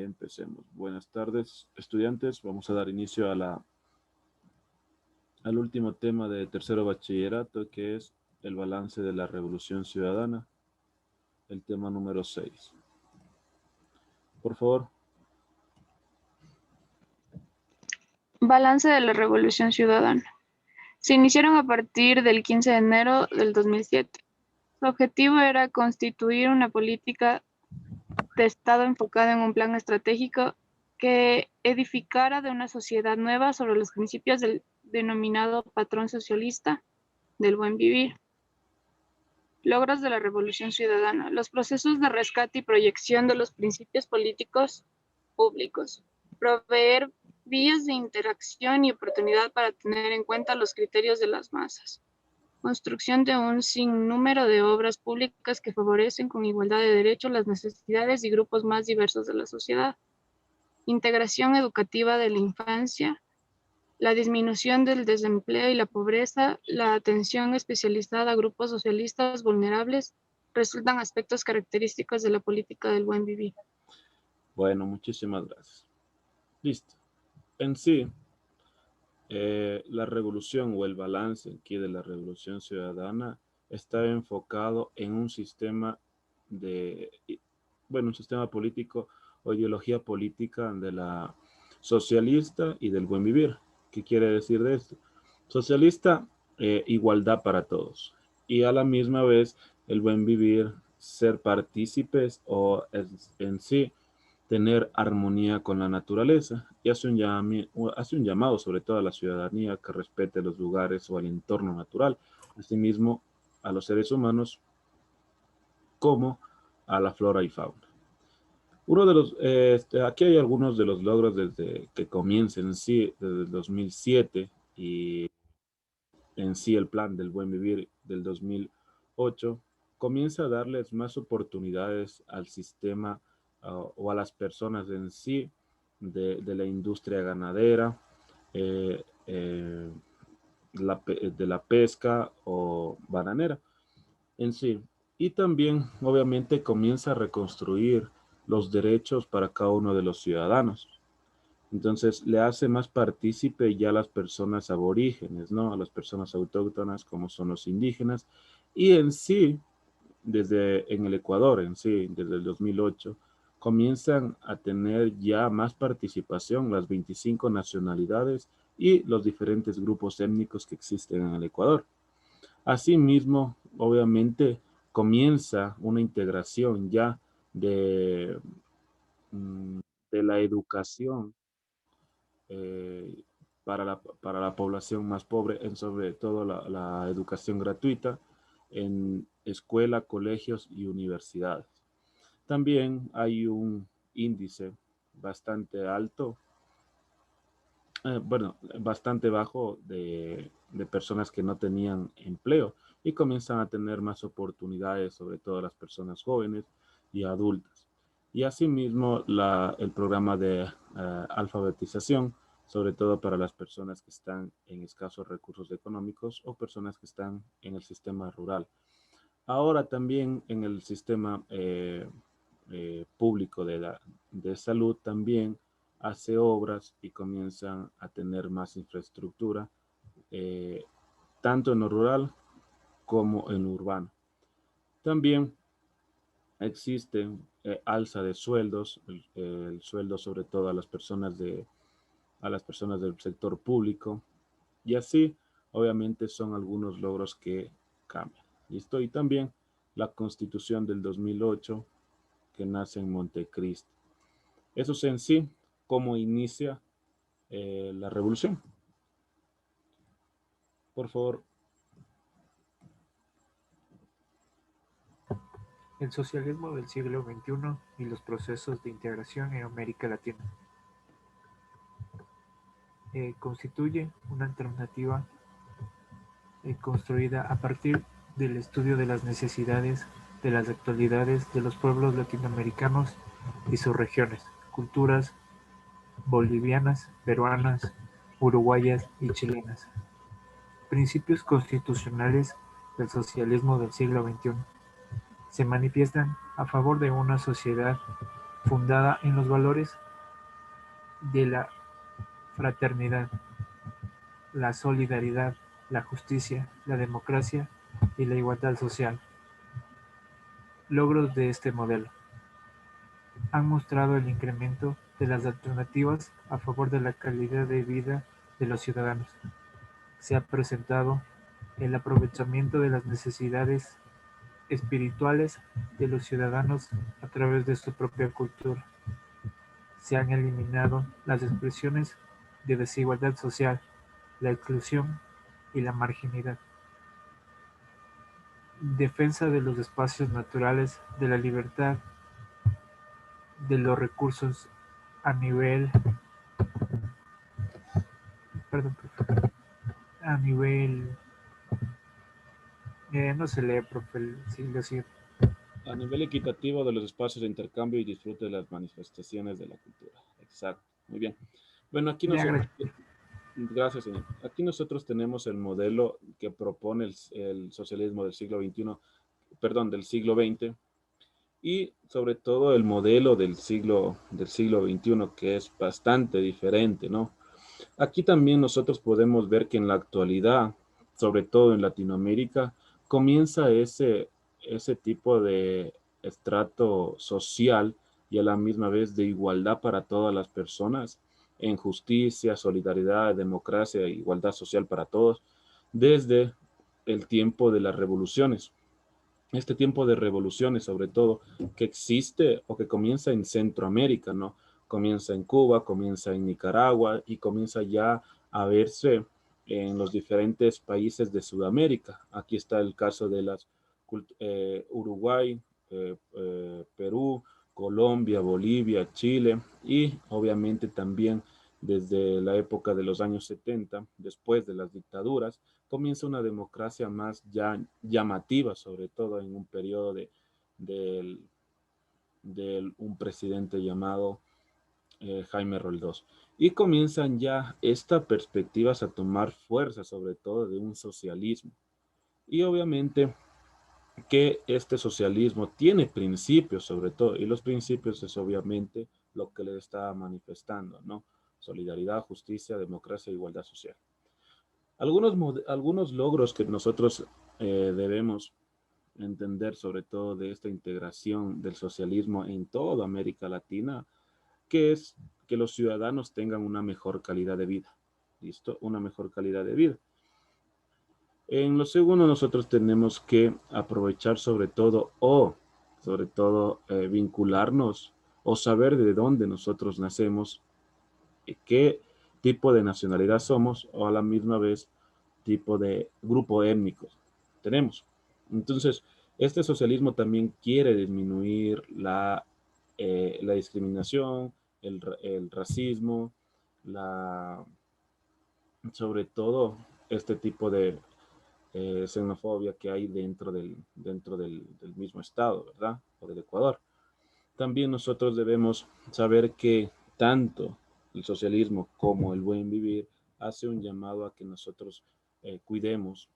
Empecemos. Buenas tardes, estudiantes. Vamos a dar inicio al último tema de tercero bachillerato, que es el balance de la Revolución Ciudadana, el tema número 6. Por favor. Balance de la Revolución Ciudadana. Se iniciaron a partir del 15 de enero del 2007. Su objetivo era constituir una política de Estado enfocada en un plan estratégico que edificara de una sociedad nueva sobre los principios del denominado patrón socialista del buen vivir. Logros de la Revolución Ciudadana. Los procesos de rescate y proyección de los principios políticos públicos. Proveer vías de interacción y oportunidad para tener en cuenta los criterios de las masas. Construcción de un sinnúmero de obras públicas que favorecen con igualdad de derechos las necesidades y grupos más diversos de la sociedad. Integración educativa de la infancia, la disminución del desempleo y la pobreza, la atención especializada a grupos socialistas vulnerables, resultan aspectos característicos de la política del buen vivir. Bueno, muchísimas gracias. Listo. En sí, la revolución o el balance aquí de la Revolución Ciudadana está enfocado en un sistema un sistema político o ideología política de la socialista y del buen vivir. ¿Qué quiere decir de esto? Socialista, igualdad para todos. Y a la misma vez, el buen vivir, ser partícipes o en sí tener armonía con la naturaleza, y hace un llamado sobre todo a la ciudadanía que respete los lugares o el entorno natural, asimismo a los seres humanos como a la flora y fauna. Uno de los, aquí hay algunos de los logros desde que comienza en sí, desde el 2007, y en sí el plan del buen vivir del 2008, comienza a darles más oportunidades al sistema o a las personas en sí de la industria ganadera, de la pesca o bananera en sí. Y también, obviamente, comienza a reconstruir los derechos para cada uno de los ciudadanos. Entonces, le hace más partícipe ya a las personas aborígenes, ¿no? A las personas autóctonas, como son los indígenas. Y en sí, en el Ecuador, en sí, desde el 2008, comienzan a tener ya más participación las 25 nacionalidades y los diferentes grupos étnicos que existen en el Ecuador. Asimismo, obviamente, comienza una integración ya de, de la educación para la población más pobre, sobre todo la educación gratuita en escuela, colegios y universidades. También hay un índice bastante alto, bastante bajo de personas que no tenían empleo y comienzan a tener más oportunidades, sobre todo las personas jóvenes y adultas. Y asimismo el programa de alfabetización, sobre todo para las personas que están en escasos recursos económicos o personas que están en el sistema rural. Ahora también en el sistema público de salud también hace obras y comienzan a tener más infraestructura, tanto en lo rural como en lo urbano. También existe alza de sueldos, el sueldo sobre todo a las personas del sector público, y así obviamente son algunos logros que cambian. ¿Listo? Y también la Constitución del 2008 que nace en Montecristi. Eso es en sí cómo inicia la revolución. Por favor. El socialismo del siglo XXI y los procesos de integración en América Latina. Constituye una alternativa construida a partir del estudio de las necesidades, de las actualidades de los pueblos latinoamericanos y sus regiones, culturas bolivianas, peruanas, uruguayas y chilenas. Principios constitucionales del socialismo del siglo XXI se manifiestan a favor de una sociedad fundada en los valores de la fraternidad, la solidaridad, la justicia, la democracia y la igualdad social. Logros de este modelo han mostrado el incremento de las alternativas a favor de la calidad de vida de los ciudadanos. Se ha presentado el aprovechamiento de las necesidades espirituales de los ciudadanos a través de su propia cultura. Se han eliminado las expresiones de desigualdad social, la exclusión y la marginalidad. Defensa de los espacios naturales, de la libertad, de los recursos a nivel, perdón, a nivel, no se lee, profe, sí, lo siento. A nivel equitativo de los espacios de intercambio y disfrute de las manifestaciones de la cultura. Exacto. Muy bien. Bueno, aquí Ya, nosotros, gracias. gracias, señor. Aquí nosotros tenemos el modelo que propone el socialismo del siglo XXI, perdón, del siglo XX, y sobre todo el modelo del siglo XXI, que es bastante diferente, ¿no? Aquí también nosotros podemos ver que en la actualidad, sobre todo en Latinoamérica, comienza ese tipo de estrato social y a la misma vez de igualdad para todas las personas, en justicia, solidaridad, democracia e igualdad social para todos, desde el tiempo de las revoluciones. Este tiempo de revoluciones, sobre todo, que existe o que comienza en Centroamérica, ¿no? Comienza en Cuba, comienza en Nicaragua y comienza ya a verse en los diferentes países de Sudamérica. Aquí está el caso de Uruguay, Perú, Colombia, Bolivia, Chile y obviamente también desde la época de los años 70, después de las dictaduras, comienza una democracia más ya llamativa, sobre todo en un periodo de un presidente llamado Jaime Roldós. Y comienzan ya estas perspectivas a tomar fuerza, sobre todo de un socialismo. Y obviamente que este socialismo tiene principios, sobre todo, y los principios es obviamente lo que le está manifestando, ¿no? Solidaridad, justicia, democracia e igualdad social. Algunos logros que nosotros debemos entender, sobre todo de esta integración del socialismo en toda América Latina, que es que los ciudadanos tengan una mejor calidad de vida. ¿Listo? Una mejor calidad de vida. En lo segundo, nosotros tenemos que aprovechar sobre todo vincularnos o saber de dónde nosotros nacemos, qué tipo de nacionalidad somos o a la misma vez tipo de grupo étnico tenemos. Entonces, este socialismo también quiere disminuir la discriminación, el racismo, la, sobre todo este tipo de xenofobia que hay dentro del mismo estado, ¿verdad? O del Ecuador. También nosotros debemos saber que tanto el socialismo como el buen vivir hace un llamado a que nosotros cuidemos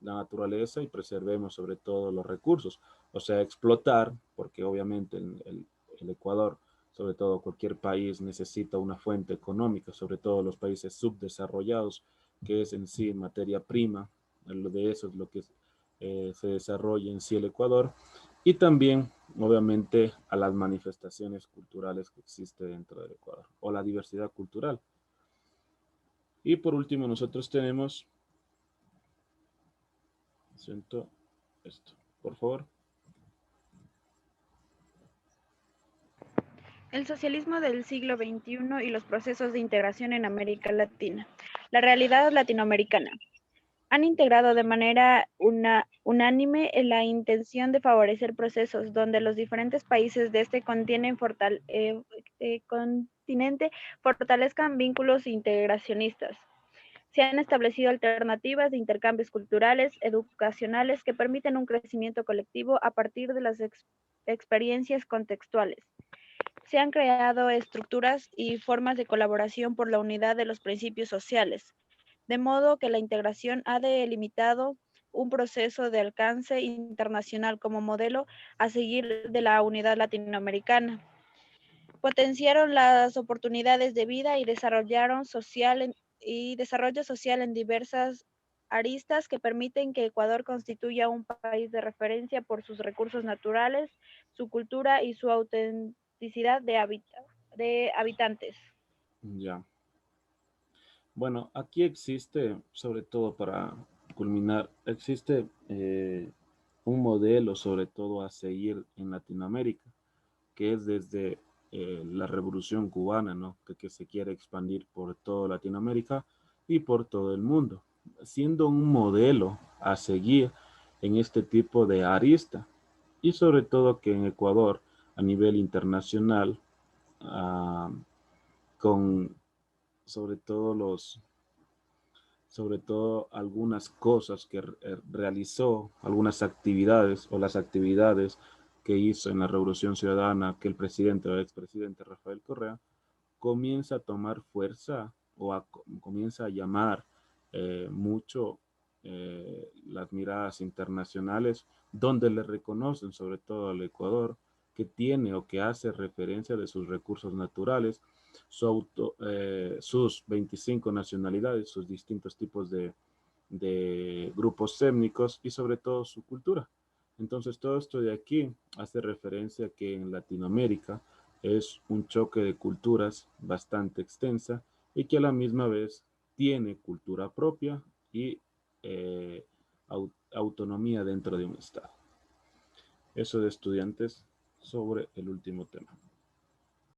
la naturaleza y preservemos sobre todo los recursos. O sea, explotar, porque obviamente el Ecuador, sobre todo cualquier país, necesita una fuente económica, sobre todo los países subdesarrollados, que es en sí materia prima, lo de eso es lo que se desarrolla en sí el Ecuador, y también, obviamente, a las manifestaciones culturales que existe dentro del Ecuador, o la diversidad cultural. Y por último, nosotros tenemos, siento esto, por favor. El socialismo del siglo XXI y los procesos de integración en América Latina. La realidad latinoamericana. Han integrado de manera unánime en la intención de favorecer procesos donde los diferentes países de este continente fortalezcan vínculos integracionistas. Se han establecido alternativas de intercambios culturales, educacionales que permiten un crecimiento colectivo a partir de las experiencias contextuales. Se han creado estructuras y formas de colaboración por la unidad de los principios sociales, de modo que la integración ha delimitado un proceso de alcance internacional como modelo a seguir de la unidad latinoamericana. potenciaron las oportunidades de vida y desarrollo social en diversas aristas que permiten que Ecuador constituya un país de referencia por sus recursos naturales, su cultura y su autenticidad de habitantes. Ya. Bueno, aquí existe, sobre todo para culminar, existe un modelo sobre todo a seguir en Latinoamérica, que es desde la Revolución Cubana, ¿no? Que se quiere expandir por toda Latinoamérica y por todo el mundo, siendo un modelo a seguir en este tipo de arista. Y sobre todo que en Ecuador, a nivel internacional, ah, con sobre todo sobre todo algunas cosas que realizó, algunas actividades o las actividades que hizo en la Revolución Ciudadana que el presidente o el expresidente Rafael Correa comienza a tomar fuerza comienza a llamar mucho las miradas internacionales donde le reconocen sobre todo al Ecuador que tiene o que hace referencia de sus recursos naturales, sus 25 nacionalidades, sus distintos tipos de grupos étnicos y sobre todo su cultura. Entonces todo esto de aquí hace referencia que en Latinoamérica es un choque de culturas bastante extensa y que a la misma vez tiene cultura propia y eh, autonomía dentro de un Estado. Eso de estudiantes sobre el último tema.